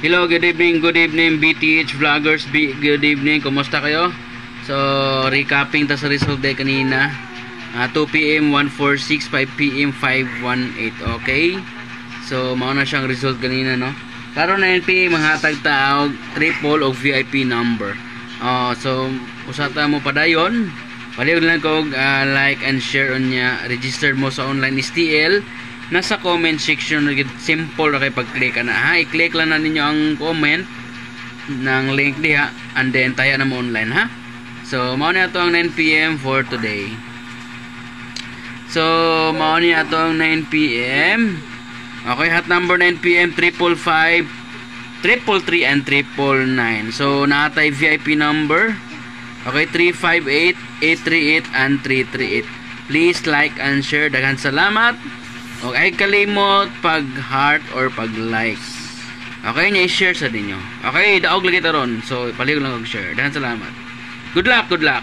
Hello, good evening BTH vloggers, good evening, kumusta kayo? So, recapping ta sa result day kanina. 2 PM 146, 5 PM 518, okay? So, mao na siyang result kanina, no? Karon 9 PM manghatag ta og triple o VIP number. So, usata mo padayon. Palihog lang ko like and share on niya. Register mo sa online STL. Nasa comment section, simple na kayo pag-click na ha. I-click lang na ninyo ang comment ng link diha and then tayo na mo online ha. So mao na ito ang 9 PM for today. So mao na ito ang 9 PM. Okay, hot number 9 PM 555 333 and 999. So naatay VIP number. Okay, 358 838 and 338. Please like and share. Daghan salamat. Okay, kalimot pag-heart or pag-like. Okay, i-share sa ninyo. Okay, daog lagi taron. So, palihog lang og share. Dahan salamat. Good luck, good luck.